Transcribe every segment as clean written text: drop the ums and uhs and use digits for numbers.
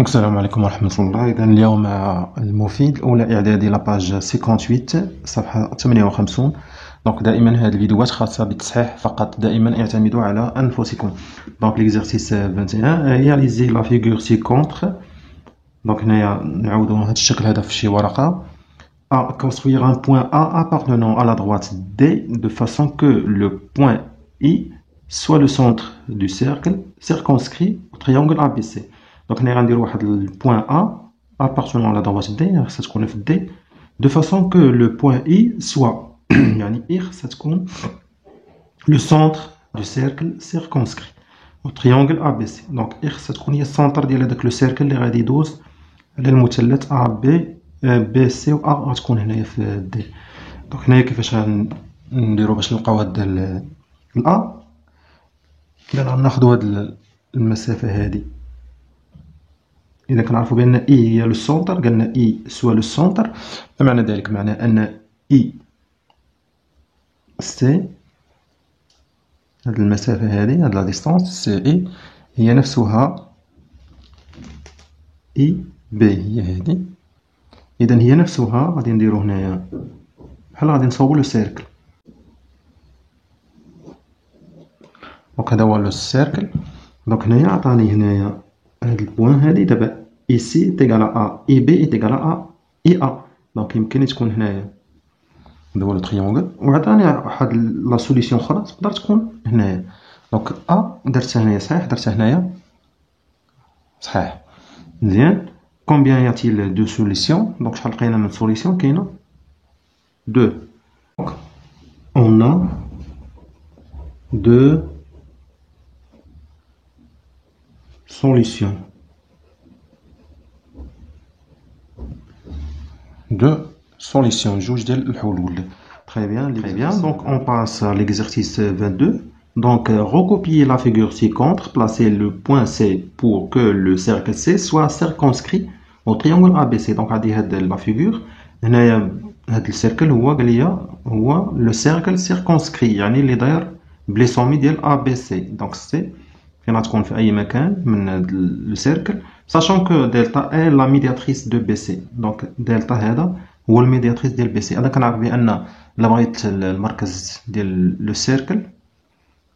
السلام عليكم ورحمة الله. إذا اليوم المفيد الأولى إعدادي لاباج 58 صفحة 58. دونك دائما هذه الفيديوهات خاصة بالتصحيح فقط، دائما اعتمدوا على أنفسكم. دونك ليكزارسيس 21 رياليزي لا فيغور سي كونتر. دونك هنايا نعاودو هذا الشكل هذا في شي ورقة. Construire un point A appartenant à la droite D de façon que le point I soit le centre du cercle circonscrit au triangle ABC. Donc on va dire le point A appartenant à la droite D, c'est ce qu'on a fait D, de façon que le point I soit le centre du cercle circonscrit au triangle ABC. Donc c'est le centre de le cercle اللي غادي يدوز على المثلث AB BC و A غتكون هنايا في D. دونك هنايا كيفاش غنديرو باش نلقاو هاد ال A. إذا غناخدو هاد المسافة هادي، إذا كنعرفو بأن إي هي لو سونتر، قالنا إي سوا لو سونتر، فمعنى ذلك معناه أن إي سي هاد المسافة هادي، هاد لا ديستونس سي إي هي نفسها إي بي، هي هادي. إذا هي نفسها غادي نديرو هنايا بحال غادي نصوبو لو سيركل. دونك هذا هو لو سيركل. دونك هنايا عطاني هنايا هاد البوان هادي، دابا إيسي تيغال أ إي بي تيغال أ إي أ، دونك يمكن تكون هنايا هذا هو لو تريونغل، وعطاني واحد لا سوليسيون أخرى تقدر تكون هنايا. دونك أ درتها هنايا صحيح، درتها هنايا صحيح مزيان. كومبيان ياتيل دو سوليسيون؟ دونك شحال لقينا من سوليسيون؟ كاينة دو. دونك أون أ دو solution جوج ديال الحلول. Très bien. Donc on passe à l'exercice 22. Donc recopier la figure ci-contre, placer le point C pour que le cercle C soit circonscrit au triangle ABC. Donc غادي هاد la figure هنايا هاد السيركل هو قال لي هو لو سيركل سيركونسكري، يعني اللي داير بلي سومي ديال ABC. دونك سي فين غتكون في أي مكان من هاد لو سيركل، ساشون كو دلتا اي لا ميدياتريس دو بي سي. دونك دلتا هذا هو الميدياتريس ديال بي سي. أنا كنعرف بأن إلا بغيت المركز ديال لو سيركل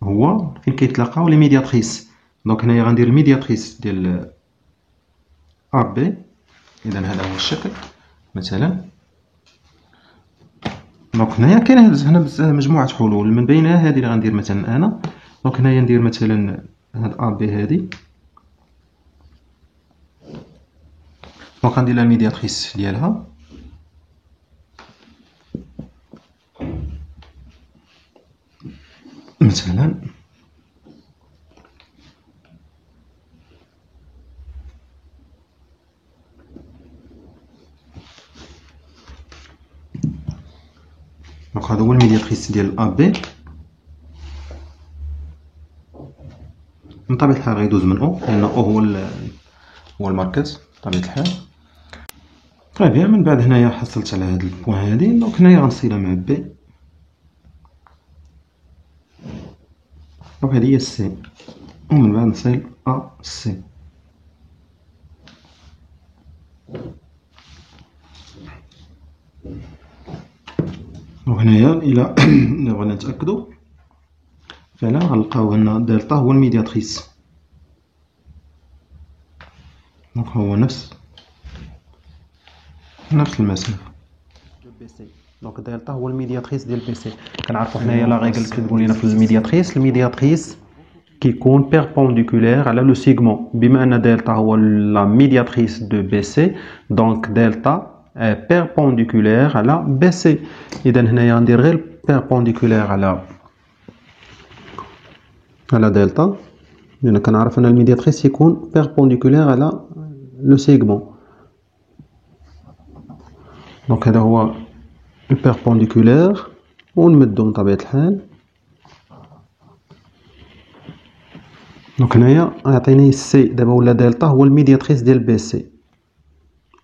هو فين كيتلاقاو لي ميدياتريس. دونك هنايا غندير الميدياتريس ديال أ بي. إذا هذا هو الشكل مثلا. دونك هنايا كاين هنا مجموعة حلول، من بينها هذه اللي غندير مثلا أنا. دونك هنايا ندير مثلا هاد أ بي هادي، دونك غندير لا ميدياتريس ديالها مثلا. دونك هذا هو الميدياتريس ديال أ بي. من طبيعة الحال غيدوز من أو، لأن أو هو المركز بطبيعة الحال. طيب بيان، من بعد هنايا حصلت على هاد البوان هادي، دونك هنايا غنصيلها مع بي. دونك هادي هي سي، ومن بعد نصيل أ سي. وهنايا إلا بغينا نتأكدو فعلا غنلقاو أن دلتا هو الميدياتريس. دونك هو نفس المسافة بي سي. دونك دلتا هو الميدياتريس ديال بي سي. كنعرفو حنايا لا ريغل كتقول لنا في الميدياتريس كيكون بيربونديكولير على لو سيغمون. بما أن دلتا هو لا ميدياتريس دو بي سي، دونك دلتا بيربونديكولير على بي سي. إذا هنايا غندير غير بيربونديكولير على دلتا، لأن كنعرف أن الميدياتريس يكون بيربونديكولير على لو سيغمون. دونك هذا هو البيربونديكولير، ونمدو من طبيعة الحال. دونك هنايا يعطيني سي، دابا ولا دلتا هو الميدياتريس ديال بي سي.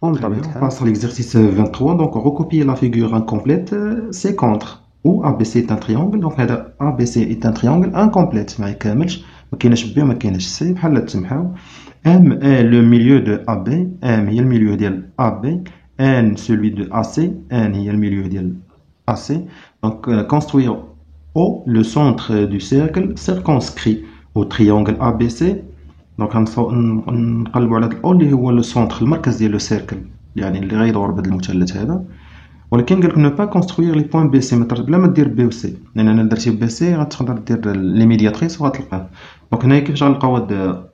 On passe à l'exercice 23. Donc recopier la figure incomplète C contre où ABC est un triangle. Donc ABC est un triangle incomplète ما يكملش ما كايناش بي وما كايناش سي بحال تسمحاو. ام est le milieu de AB. ام هي الميليو ديال AB. n celui de AC. n هي الميليو ديال AC. Donc construire O le centre du cercle circonscrit au triangle ABC. Donc نقلبوا على O اللي هو لو سونتر المركز ديال لو سيركل يعني اللي غيدور بهذا المثلث هذا. ولكن قالك نو با كونستروير لي بوين بي سي بلا ما دير بي و سي لان انا درتي بي سي غتقدر دير لي ميدياتريس وغتلقاه. دونك هنايا كيفاش غنلقاو هاد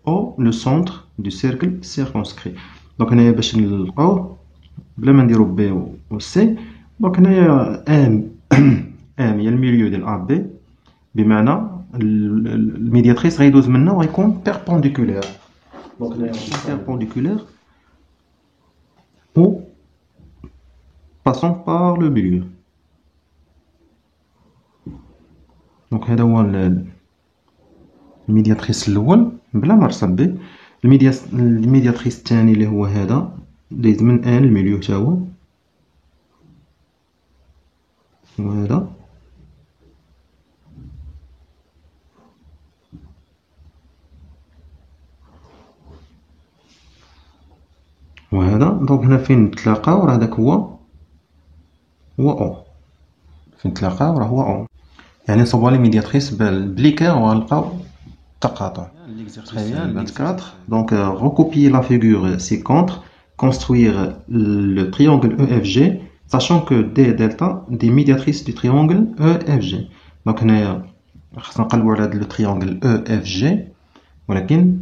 او لو سونتر دو سيركل سيركونسكري. دونك هنايا باش نلقاوه بلا ما نديرو بي و سي. دونك هنايا ام ام هي الميليو ديال ا بي بمعنى الميدياتريس غيدوز منها وغيكون بيربونديكولير. دونك هنايا بيربونديكولير او passant par le milieu. Donc هذا هو الميدياتريس الاول بلا ما رسم به. الميدياتريس الثاني اللي هو هذا دايز من ان الميليو حتى هو وهذا وهذا. دونك هنا فين نتلاقاو راه هذاك هو او فين تلاقاو راه هو او يعني نصوبوا لي ميدياتريس بالبليكير وغنلقاو تقاطع. Très bien, 24. Donc recopier la figure ci-contre, construire le triangle EFG, sachant que D delta des médiatrices du triangle EFG. Donc هنايا خصنا نقلبوا على هذا le triangle EFG ولكن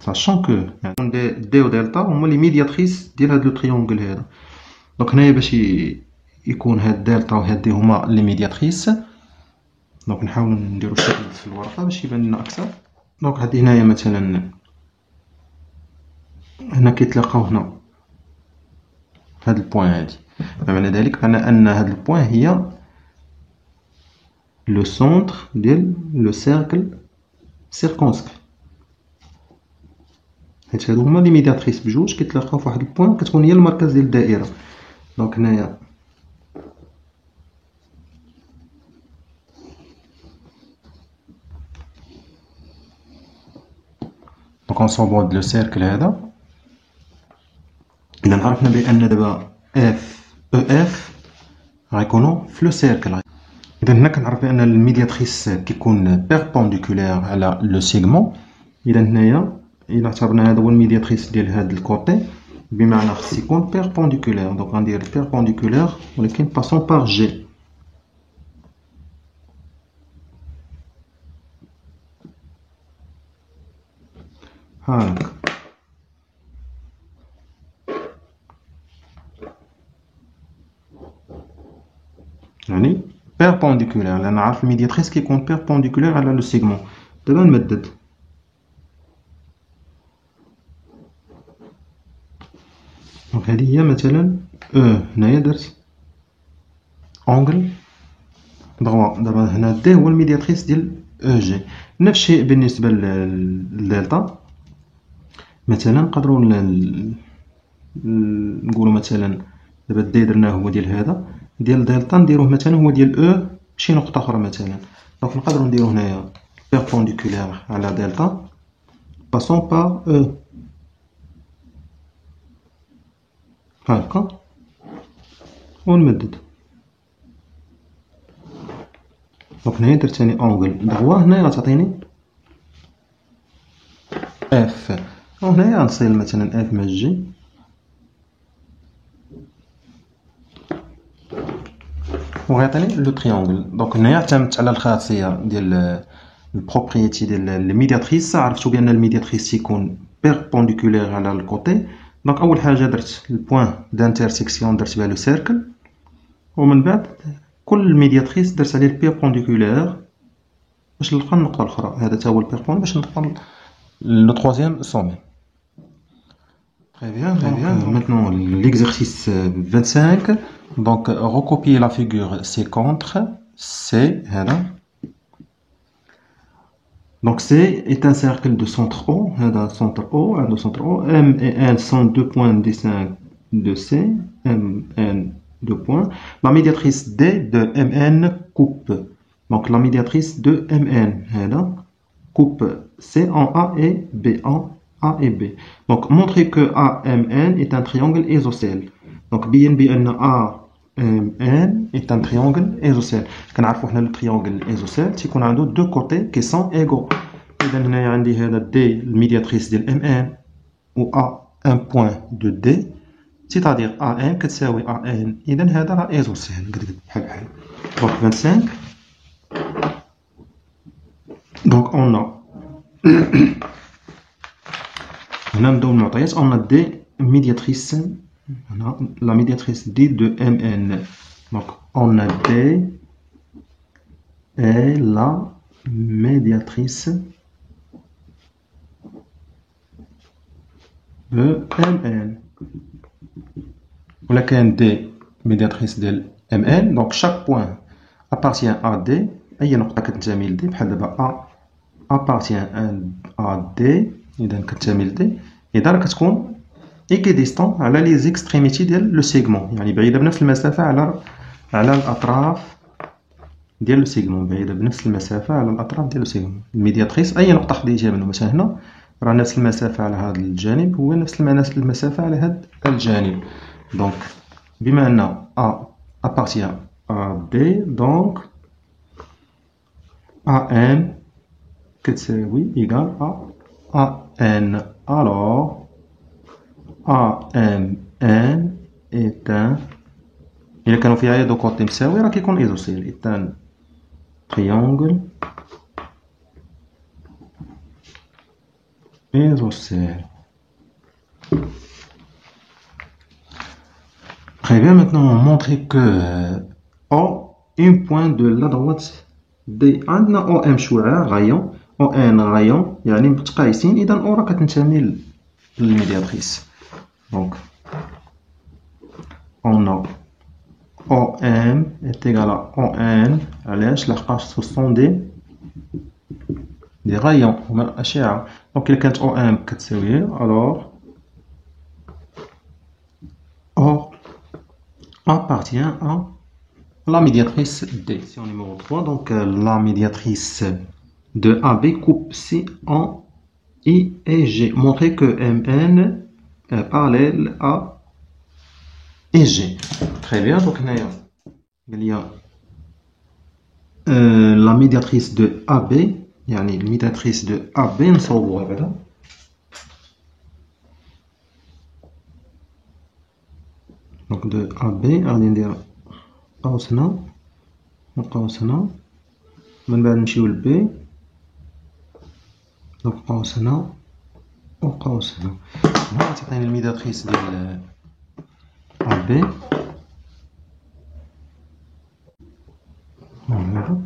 sachant que يعني D و دلتا هما لي ميدياتريس ديال هذا le triangle هذا. دونك هنايا باش يكون هاد دلتا و هاد دي هما لي ميدياتريس. دونك نحاولوا نديرو الشكل في الورقه باش يبان لنا اكثر. دونك هادي هنايا مثلا هنا كيتلاقاو هنا هاد البوين هادي بمعنى ذلك ان هاد البوين هي لو سونتر ديال لو سيركل سيركونسكري حيت هادو هما لي ميدياتريس بجوج كيتلاقاو فواحد البوين كتكون هي المركز ديال الدائره. دونك هنايا دونك نصوبو هاد لو سيركل هذا. اذا عرفنا بان دابا اف او اف غيكونوا في لو سيركل. اذا هنا كنعرف بان الميدياتريس كيكون بيربونديكولير على لو سيغمون. اذا هنايا الى اعتبرنا هذا هو الميدياتريس ديال هاد الكوتي بمعنى خص يكون بيربونديكولير. دونك غندير بيربونديكولير ولكن باسون بار جي. هاك يعني بيربونديكولير لان عارف الميدياتريس كيكون بيربونديكولير على لو سيغمون. دابا نمدد دونك هذه هي مثلا هنايا درت اونغل دغوا. دابا هنا دي هو الميدياتريس ديال او جي. نفس الشيء بالنسبه للدلتا. مثلا نقدروا نقولوا مثلا دابا دي درناه هو ديال هذا ديال دلتا نديروه مثلا هو ديال او شي نقطه اخرى مثلا. دونك نقدروا نديرو هنايا بيربونديكولير على دلتا باسون بار او هاكا ونمدد. دونك هنايا درت ثاني اونغل دغوا. هنايا غتعطيني اف وهنايا غنصيل مثلا اف ماج جي وغيعطيني لو تريونغل. دونك هنايا اعتمدت على الخاصيه ديال البروبريتي ديال الميدياتريس. عرفتو بان الميدياتريس يكون بيربونديكولير على الكوتي. دونك اول حاجه درت البوين دانترسيكسيون درت بها لو سيركل ومن بعد كل ميدياتريس درت عليه البيربونديكولير باش نلقى النقطه الاخرى. هذا تا هو البيربوند باش نلقى لو troisième sommet. Très bien, très bien. Maintenant l'exercice 25. Donc recopier la figure ci-contre. C هذا. Donc C est un cercle de centre O. هذا centre O, un de centre O. M et N sont deux points distincts de C. M, N, deux points. La médiatrice D de MN coupe. Donc la médiatrice de MN هذا coupe C en A et B, en A et B. Donc, montrer que AMN est un triangle isocèle. Donc, BN AMN est un triangle isocèle. Quand on a le triangle isocèle, c'est qu'on a deux côtés qui sont égaux. Et donc, on a D, la médiatrice de MN, ou A, un point de D, c'est-à-dire AN كتساوي AN. إذا هذا راه isocèle. Donc, 25. Donc, on a on a des médiatrices, on a la médiatrice D de Mn. Donc, on a D et la médiatrice de Mn. Voilà qu'un D médiatrice de Mn. Donc, chaque point appartient à D. أي نقطة كتنتمي ل D بحال دابا A appartient à D. إذا كتنتمي ل D. إذا راه كتكون équidistant على les extrémités ديال لو سيغمون، يعني بعيدة بنفس المسافة على الأطراف ديال لو سيغمون، بعيدة بنفس المسافة على الأطراف ديال لو سيغمون. الميدياتريس أي نقطة خديتيها منهم، مثلا هنا راه نفس المسافة على هذا الجانب هو نفس المسافة على هذا الجانب. دونك بما أن A appartient à D، دونك AM كتساوي إيكال AN. Alors, AMN est un، إلا كانوا فيها دو كوتي مساوي راه كيكون إيزوسيل. est un triangle isocèle. Très bien, maintenant on montre que O, un point de la droite D. عندنا OM شعاع غايون، ON غايون، يعني متقايسين. إذا O راه كتنتمي للميدياتريس. Donc, on a OM est égal à ON. علاش؟ لحقاش ce sont des rayons هما الأشعة. دونك إلا كانت OM كتساوي alors O appartient à la médiatrice D. Question numéro 3. Donc, la médiatrice de AB coupe C en I et G. Montrer que MN est parallèle à et G. Très bien. Donc, il y a la médiatrice de AB. يعني الميدياتريس de AB نصوبوها بعدا. Donc, de AB غادي ندير قوس هنا وقوس هنا، من بعد نمشيو ل B. دونك قوس هنا وقوس هنا. هنا تعطيني الميدياتريس ديال AB. هذا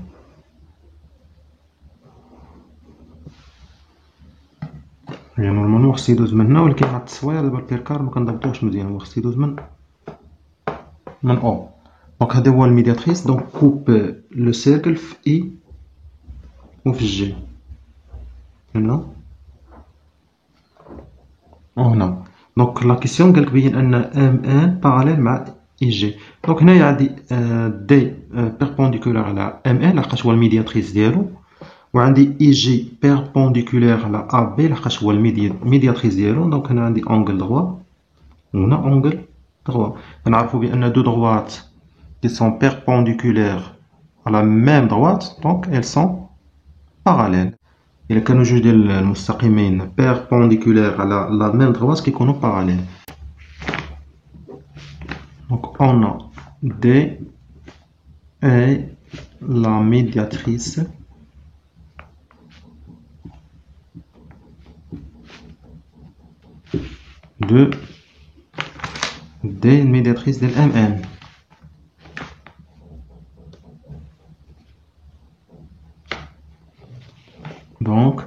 يعني نورمالمون خص يدوز من هنا، ولكن هاد التصوير دابا البيركار مكنضبطوش مزيان، هو خص يدوز من او. دونك هذا هو الميدياتريس. دونك كوب لو سيركل في اي وفي جي هنا وهنا. دونك لا كيسيون قالك بين ان ام ان باراليل مع اي جي. دونك هنايا عندي دي بيربونديكولار على ام ان لحقاش هو الميدياتريس ديالو، وعندي اي جي بيربونديكولار على ا بي لحقاش هو الميدياتريس ديالو. دونك هنا عندي اونغل droit وهنا اونغل droit. نعرفوا بان دو droites qui sont perpendiculaires à la même droite, donc elles sont parallèles. إلا كانوا جوج ديال المستقيمين perpendiculaires على la même droite كيكونوا parallèles. Donc on a D et la médiatrice de D, médiatrice de MN. Donc,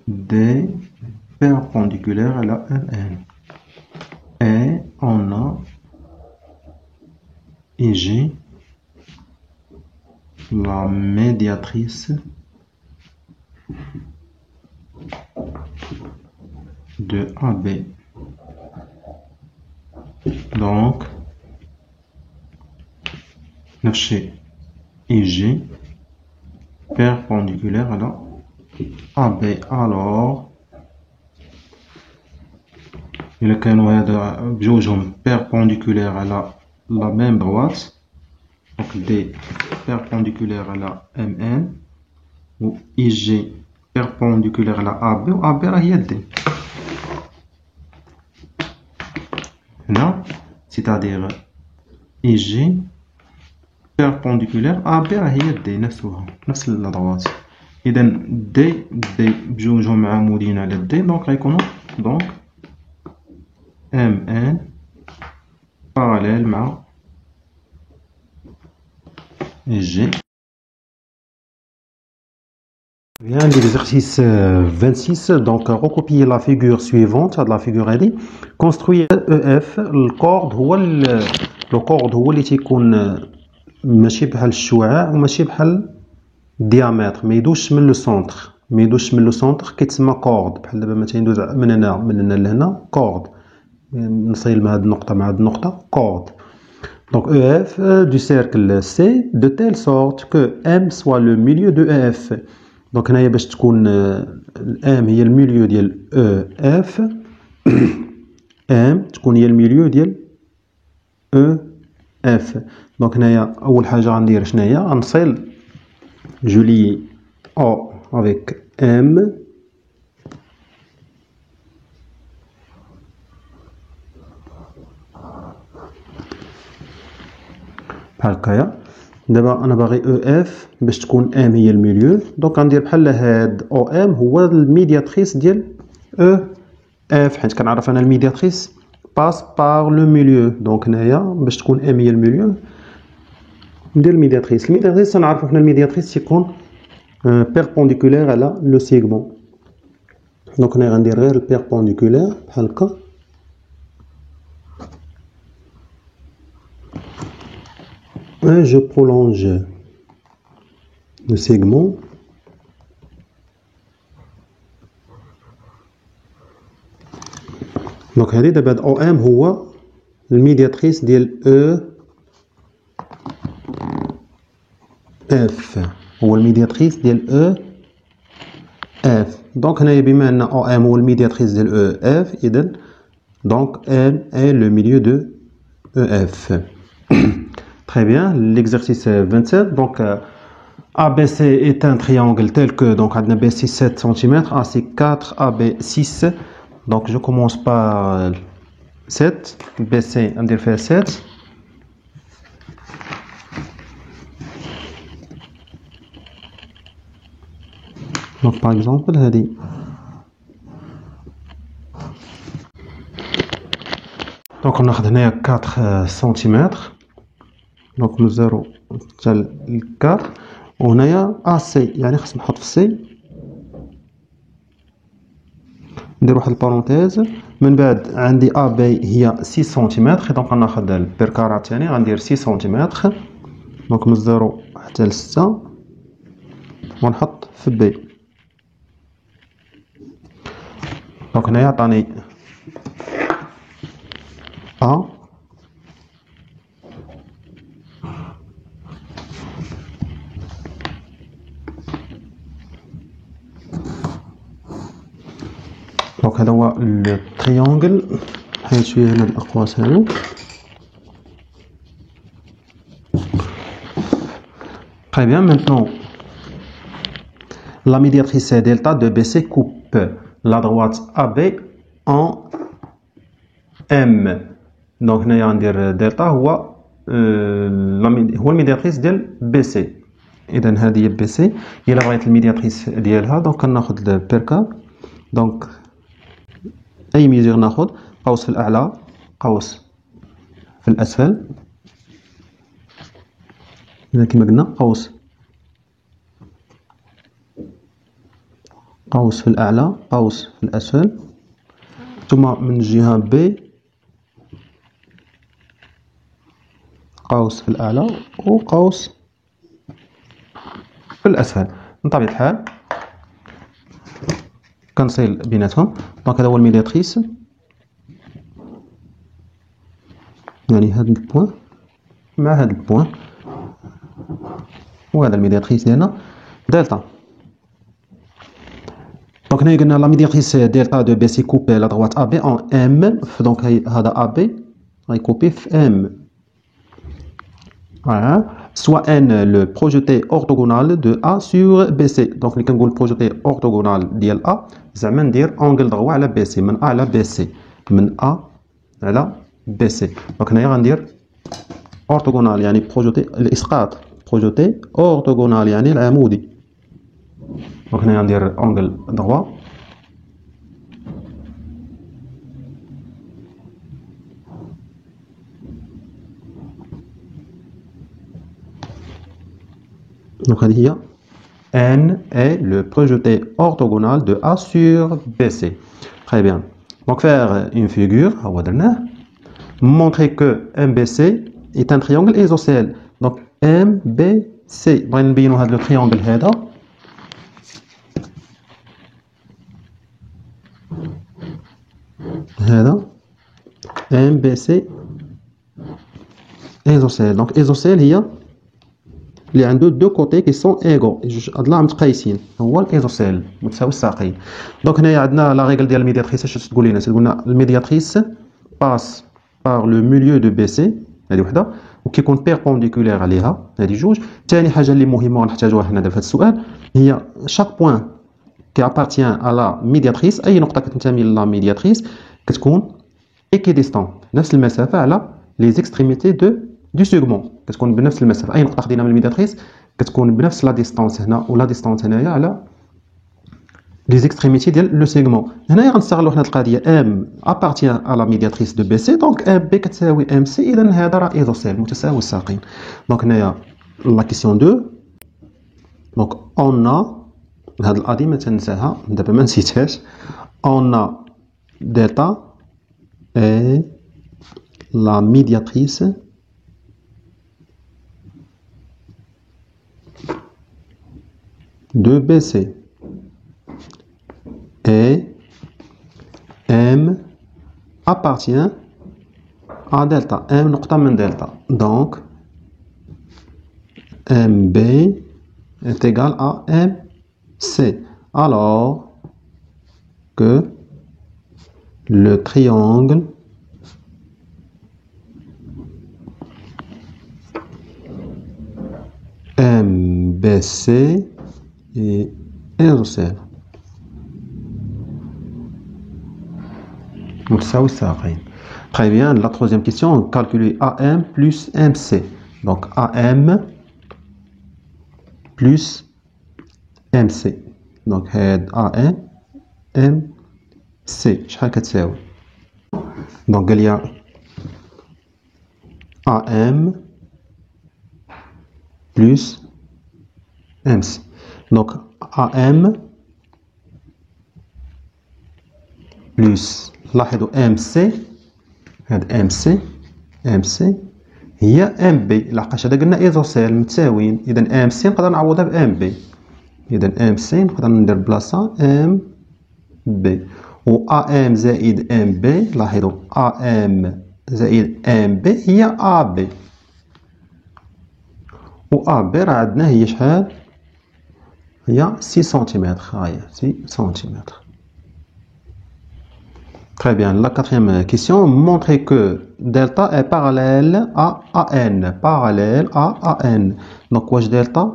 D perpendiculaire à la MN. Et on a IG, la médiatrice de AB. Donc, نفس الشيء IG perpendiculaire à la AB alors إلا كانوا هذا بجوجهم perpendiculaires على la même droite donc D perpendiculaire à la MN و IG perpendiculaire à la AB و AB راه هي D هنا c'est-à-dire IG perpendiculaire AB راه هي D نفس الأضواء إذا D بجوجهم عمودين على D دونك غيكونوا دونك MN parallèle مع G. Bien, l'exercice 26, donc recopier la figure suivante de la figure هذه. Construire EF, الكورد هو اللي تيكون ماشي بحال الشعاع وماشي بحال الديامتر، ما يدوش من لو سونتر كيتسمى كورد. بحال دابا مثلا يدوز من هنا لهنا كورد، نصيل مع هاد النقطة مع هاد النقطة كورد. Donc EF du cercle C de telle sorte que M soit le milieu de EF. Donc هنايا باش تكون M هي الميليو ديال EF M تكون هي الميليو ديال EF. Donc هنايا أول حاجة غندير شناهي غنصيل je lie O avec M بحال هكايا. دابا انا باغي او اف باش تكون ام هي الميليو، دونك غندير بحال هاد او ام هو الميدياتريس ديال او اف، حيت كنعرف انا الميدياتريس باس بار لو ميليو. دونك هنايا باش تكون ام هي الميليو ندير الميدياتريس تنعرفو حنا الميدياتريس تيكون بيربونديكولير على لو سيغمون. دونك هنا غندير غير البيربونديكولير بحال هكا et je prolonge le segment donc هذه دابا هاد او ام هو الميدياتريس ديال او اف، هو الميدياتريس ديال او اف. دونك هنايا بما ان او ام هو الميدياتريس ديال او اف اذا دونك ام est le milieu de EF. Très bien, l'exercice 27. Donc, ABC est un triangle tel que, donc, BC 7 cm, AC 4, AB 6. Donc, je commence par 7, BC, on dirait faire 7. Donc, par exemple, on dit. Donc, on a 4 cm. دونك من 0 حتى ل 4 وهنايا AC يعني خص نحط في C ندير واحد البارونتيز. من بعد عندي AB هي 6 سنتيمتر، دونك غناخد البركاره الثاني غندير 6 سنتيمتر. دونك من 0 حتى ل 6 ونحط في B. دونك هنايا عطاني A دونك هذا هو التريونغل. حيت شويه هنا الاقواس هادو. Très bien, maintenant la médiatrice delta de BC coupe la droite AB en M. Donc هنايا غندير دلتا هو الميدياتريس ديال BC. اذا هذه هي BC. الا بغيت الميدياتريس ديالها دونك كناخذ البيركاب. دونك اي ميزور ناخذ قوس في الاعلى قوس في الاسفل. اذا كما قلنا قوس في الاعلى قوس في الاسفل، ثم من الجهه B قوس في الاعلى وقوس في الاسفل. من طبيعه الحال كنصيل بيناتهم. دونك هذا هو الميدياتريس، يعني هذا البوان مع هذا البوان، وهذا الميدياتريس ديالنا دلتا. Donc, la médiatrice delta de BC coupe la droite AB en M. Donc, AB est coupé M. Voilà. Soit N le projeté orthogonal de A sur BC. Donc, nous avons le projeté orthogonal de A. Ça veut dire angle droit à la BC. من A à la BC. من A à la BC. Donc, nous allons dire orthogonal, يعني projeté الإسقاط. projeté orthogonal, يعني العمودي. Donc, nous allons dire angle droit. Donc, N est le projeté orthogonal de A sur BC. Très bien. Donc, faire une figure, montrer que MBC est un triangle isocèle. Donc, MBC. On va voir le triangle. MBC isocèle. Donc, isocèle, il y a deux côtés qui sont égaux. هاد متقايسين هو الايزوسيل متساوي الساقين. دونك هنايا عندنا لا ريغل ديال الميدياتريس. اش تقول لنا؟ تقول لنا الميدياتريس باس بار لو ميليو دو بي سي، هذه وحده، وكيكون بيربونديكولير عليها، هذه جوج. ثاني حاجه اللي مهمه ونحتاجوها حنا دابا في هذا السؤال هي شاك بوين كي ابارتيان ا لا ميدياتريس، اي نقطه كتنتمي لا ميدياتريس كتكون ايكيديستون، نفس المسافه على لي زيكستريميتي دو سيغمون، كتكون بنفس المسافه. اي نقطه خدينا من الميدياتريس كتكون بنفس لا ديستانس هنا ولا ديستانس هنايا على لي زيكستريميتي ديال لو سيغمون. هنايا غنستغلوا حنا القضيه ام ابارتيان ا لا ميدياتريس دو بي سي، دونك ام بي كتساوي ام سي، اذا هذا راه ايزوسيل متساوي الساقين. دونك هنايا لا كيسيون 2. دونك اون هاد القضيه ما تنساها دابا، ما نسيتهاش. اون دلتا اي لا ميدياتريس de BC et M appartient à delta. M نقطة من delta. Donc MB est égal à MC. Alors que le triangle MBC et isocèle متساوي الساقين. Très bien. La troisième question, calculer AM plus MC. Donc AM plus MC. Donc AM MC شحال كتساوي؟ Donc il y a AM plus MC. Donc AM plus لاحظوا MC، هاد MC هي MB، لحقاش هذا قلنا ايزوسيل متساويين، اذا MC نقدر نعوضها ب MB، اذا MC نقدر ندير بلاصه MB، و AM زائد MB لاحظوا AM زائد MB هي AB، و AB راه عندنا هي شحال؟ هي 6 سنتيمتر. هاهي 6 سنتيمتر. Très bien. La quatrième question, montrer que delta est parallèle à AN. Parallèle à AN. Donc, واش delta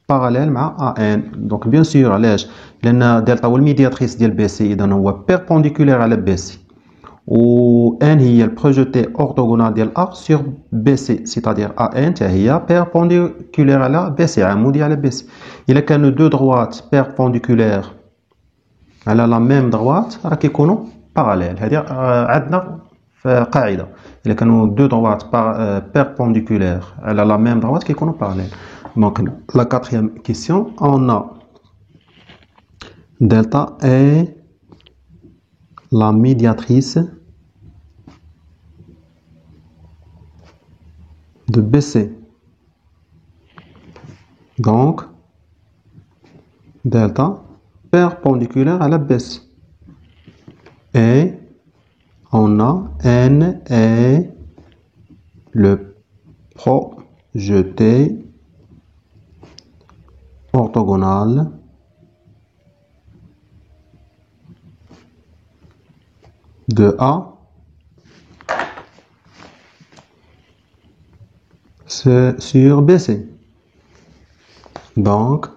parallèle مع AN. Donc, bien sûr, علاش؟ لأن delta هو الميدياتريس ديال بي سي، إذا هو perpendiculaire على بي سي. و N هي البروجيتي orthogonal ديال A sur BC، c'est-à-dire AN هي perpendiculaire على BC، عمودي على BC. إلا كانوا دو droites perpendiculaires على la même droite راه كيكونوا parallèles. هذه عندنا في قاعدة، إلا كانوا دو droites perpendiculaires على la même droite كيكونوا parallèles. Donc la quatrième question, on a delta est la médiatrice de BC. Donc delta perpendiculaire à la BC. Et on a N est le projeté orthogonal de A sur BC. Donc,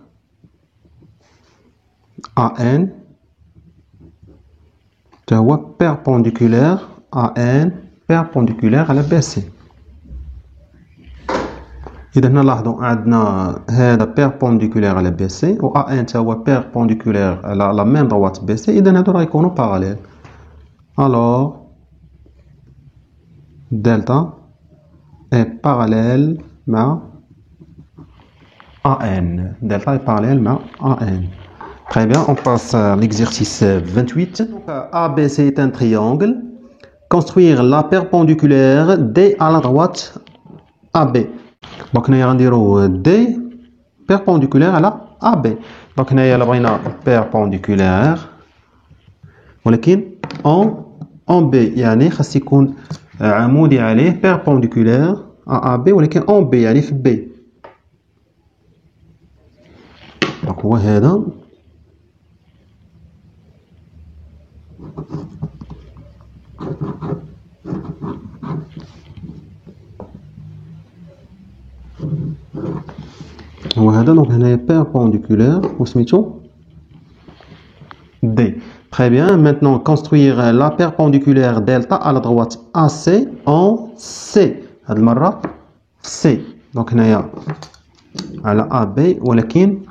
AN هو perpendiculaire AN perpendiculaire على BC. إذا نلاحظوا عندنا هذا perpendiculaire على BC و AN هو perpendiculaire على la même droite BC. إذا هادو راه يكونوا parallèles. Alors, delta est parallèle مع AN. Delta est parallèle مع AN. Très bien, on passe à l'exercice 28. Donc, ABC est un triangle. Construire la perpendiculaire D à la droite AB. Donc, nous allons D perpendiculaire à la AB. Donc, nous allons perpendiculaire. ولكن en B يعني خاص يكون عمودي عليه perpendiculaire à AB ولكن en B يعني في B. Donc هو هذا. وهذا donc هنايا perpendiculaire وسميتو D. Très bien, maintenant construire la perpendiculaire delta à la droite AC en C. هاد المرة C. donc هنايا على AB ولكن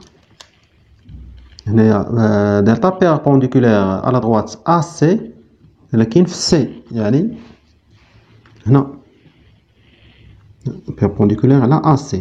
هنايا delta perpendiculaire à la droite AC ولكن في C يعني هنا perpendiculaire على AC.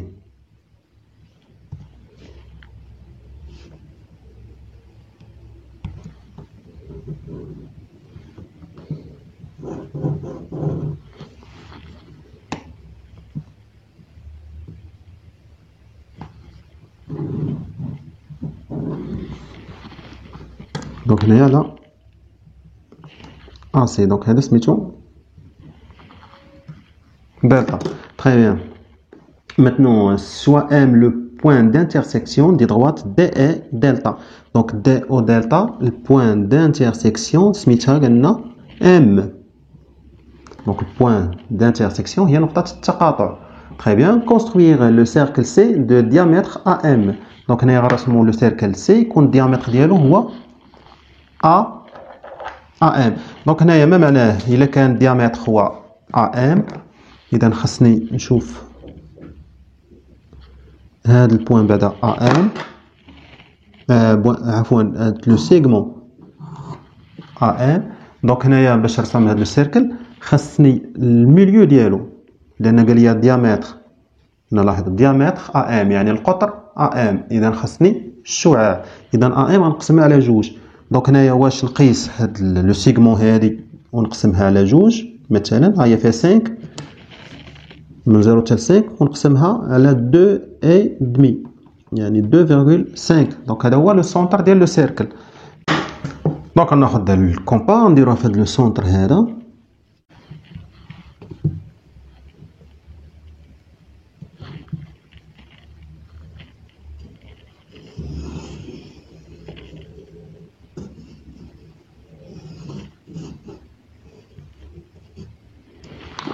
Donc هنايا على AC. donc هذا سميتو delta. Très bien. Maintenant, soit M le point d'intersection des droites D et delta. Donc D au delta, le point d'intersection سميتها قلنا M. Donc le point d'intersection هي نقطة التقاطع. Très bien. Construire le cercle C de diamètre AM. Donc هنايا غنرسمو le cercle C يكون الديامتر ديالو هو AM. Donc هنايا ما معناه إلا كان الديامتر هو AM إذا خصني نشوف هذا البوان بعدا AM عفوا لو سيغمون AM. دونك هنايا باش نرسم هذا السيركل خصني الميليو ديالو لأن قال لي الديامتر نلاحظ الديامتر AM يعني القطر AM. إذا خصني الشعاع. إذا AM غنقسمها على جوج. دونك هنايا واش نقيس هاد لو سيغمون هادي ونقسمها على جوج مثلا ها هي فيها 5 من 0 حتى 5 ونقسمها على 2 اي دمي يعني 2.5. دونك هذا هو لو سونتر ديال لو سيركل. دونك ناخذ الكومبا نديروها في هذا لو سونتر هذا.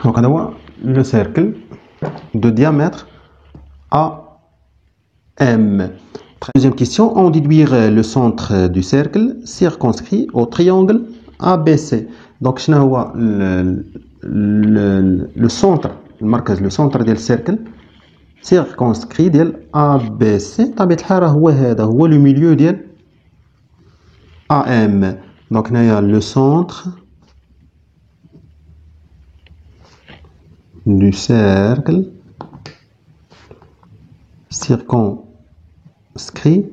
Donc, on a le cercle de diamètre AM. Deuxième question, on déduire le centre du cercle circonscrit au triangle ABC. Donc, le centre, le centre du cercle circonscrit de ABC. هو le milieu de AM. Donc, on a le centre du cercle circonscrit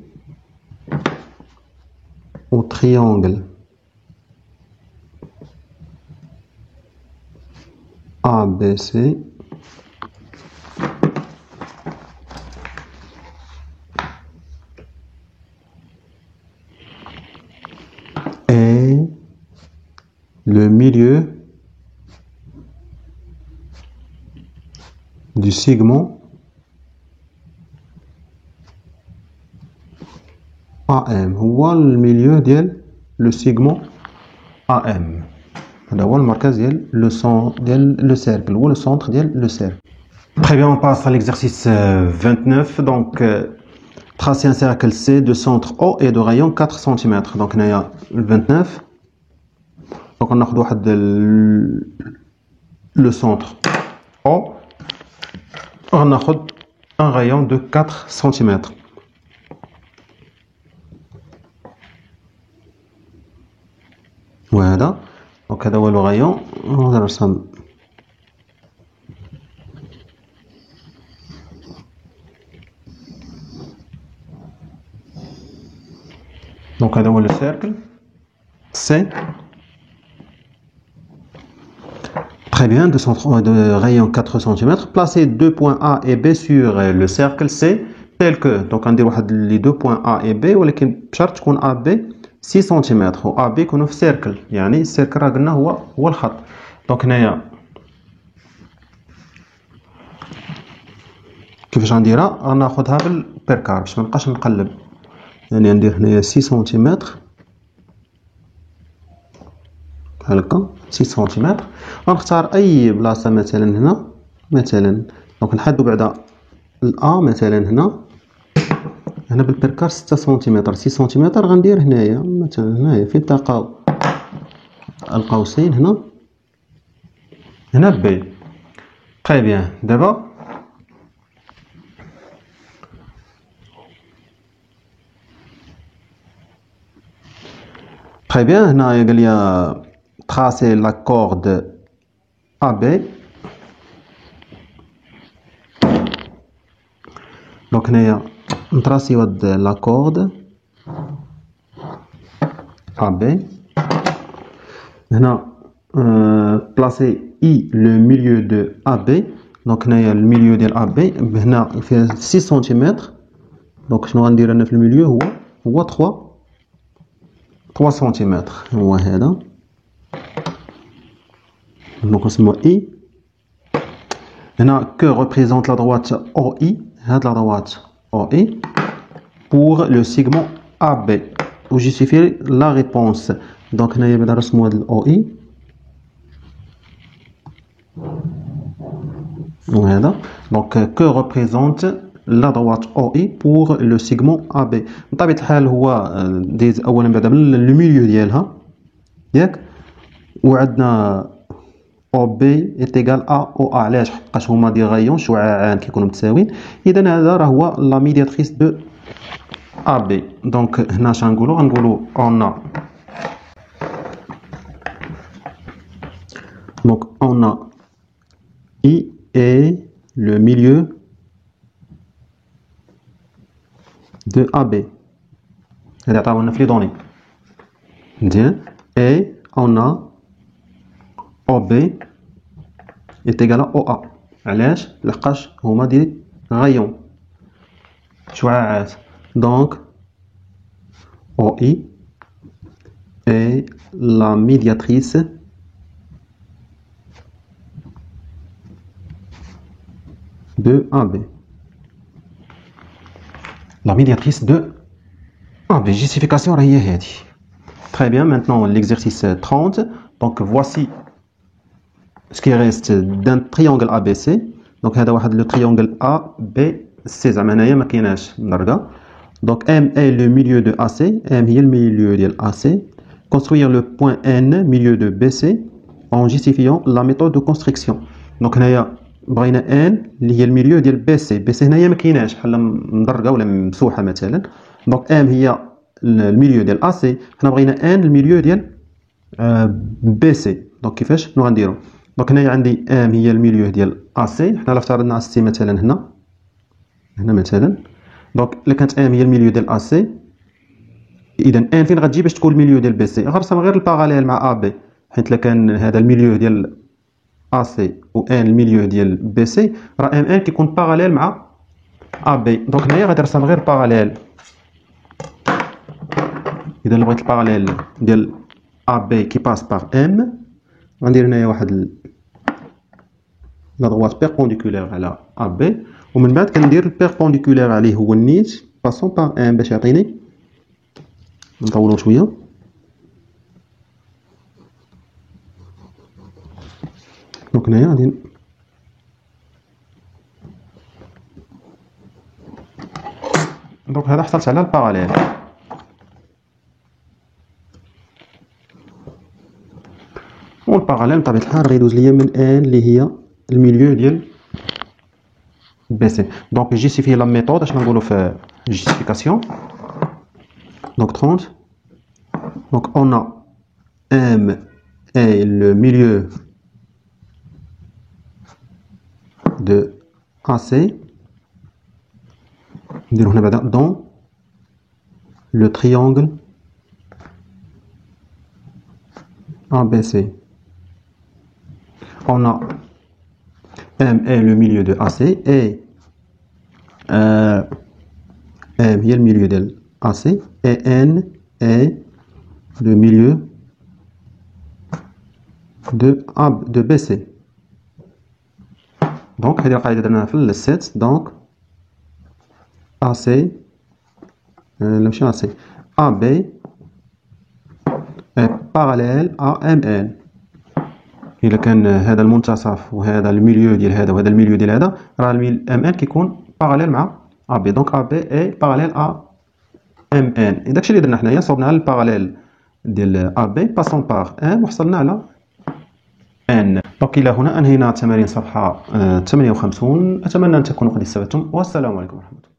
au triangle ABC et le milieu du segment AM هو الميليو ديال لو سيغمون AM. هذا هو المركز ديال لو سيركل هو لو سونتر ديال لو سيركل. Très bien, on passe à l'exercice 29. Donc, tracer un cercle C de centre O et de rayon 4 cm. Donc, on a le 29. Donc, on a le centre O. On a un rayon de 4 cm. Voilà. Donc, هذا هو le rayon. On va نرسم. Donc, هذا هو le cercle C. Très bien, de rayon 4 cm. Placez deux points A et B sur le cercle C, tel que, donc on dit les deux points A et B, ولكن بشرط تكون AB 6 cm و AB يكونوا في cercle، يعني السيركل راه قلنا هو الخط. دونك هنايا كيفاش غنديرها؟ غناخذها بالبيركار باش ما نبقاش نقلب، يعني ندير هنايا 6 سم هكا 6 سم. غنختار اي بلاصه مثلا هنا، مثلا دونك نحدو بعدا الأ مثلا هنا بالبركار 6 سنتيمتر 6 سنتيمتر. غندير هنايا مثلا هنايا فين تلقاو القوسين هنا بي. طري بيان. دابا طري بيان هنا قال لي tracer la corde AB. دونك هنايا نتراسيو هاد لا كورد AB. هنا بلاسي اي لو ميليو دو AB. دونك هنايا الميليو ديال AB هنا فيه 6 سنتيمتر. دونك شنو غندير انا في الميليو هو 3 سنتيمتر هو هذا. دونك نسموه اي. هنا que représente la droite OI. هاد la droite OI pour le segment AB ou justifier la réponse. Donc هنايا بدا نرسمو هاد OI وهذا. Donc que représente la droite OI pour le segment AB. بطبيعة الحال هو دايز اولا بعدا من لو ميليو ديالها ياك، وعندنا OB est égal à OA. علاش؟ حقاش هما دي غايون شعاعان كيكونوا متساويين، اذا هذا راه هو لا ميدياتريس دو AB. دونك هنا اش غنقولوا on a donc on a I et le milieu de AB. هذا عطاونا في لي دوني مزيان. et on a OB est égal à OA. علاش؟ لحقاش هما دي غايون شعاعات. donc OI est la médiatrice de AB. La médiatrice de AB. Justification راه هي هذه. Très bien, maintenant l'exercice 30. Donc voici ce qui reste d'un triangle ABC. Donc هذا واحد le triangle ABC زعما هنايا ما كايناش درجة. Donc M est le milieu de AC. M هي الميليو ديال AC. Construire le point N milieu de BC en justifiant la méthode de construction. Donc هنايا بغينا N اللي هي الميليو ديال BC هنايا ما كايناش بحال مدرجة ولا ممسوحة مثلا. Donc M هي الميليو ديال AC. حنا بغينا N الميليو ديال BC. دونك كيفاش شنو غنديرو؟ دونك هنايا عندي ام هي الميليو ديال AC. حنا لا افترضنا AC مثلا هنا مثلا. دونك الا كانت ام هي الميليو ديال AC، اذا ان فين غتجي باش تكون الميليو ديال BC؟ غنرسم غير الباراليل مع AB، حيت الا كان هذا الميليو ديال AC و ان الميليو ديال BC راه ام ان كيكون باراليل مع AB. دونك هنايا غادي نرسم غير باراليل. اذا بغيت الباراليل ديال AB كي باس بار ام، غندير هنايا واحد لا droite بيربونديكولير على AB، ومن بعد كندير البيربونديكولير عليه هو النيت باسون بار ام باش يعطيني. نطولو شويه. دونك هنايا غادي دونك هذا حصلت على الباراليل. والباراليل بطبيعة الحال غيدوز ليا من ان اللي هي الميليو ديال بي سي. دونك نجيستيفي لا ميثود اش نقولو في justification. Donc 30. Donc on a M est le milieu de AC dans le triangle ABC. On a M est le milieu de AC et M est le milieu de AC et N est le milieu de BC. Donc هذه القاعدة درناها في السيت. دونك AC لا ماشي AC AB est parallèle à MN. إلا كان هذا المنتصف وهذا الميليو ديال هذا وهذا الميليو ديال هذا راه MN كيكون باراليل مع AB. دونك AB est parallèle à MN. داكشي اللي درنا حنايا، صوبنا على الباراليل ديال AB باسون باغ ان وحصلنا على ان. دونك الى هنا انهينا تمارين صفحه 58. اتمنى ان تكونوا قد استفدتم، والسلام عليكم ورحمه الله.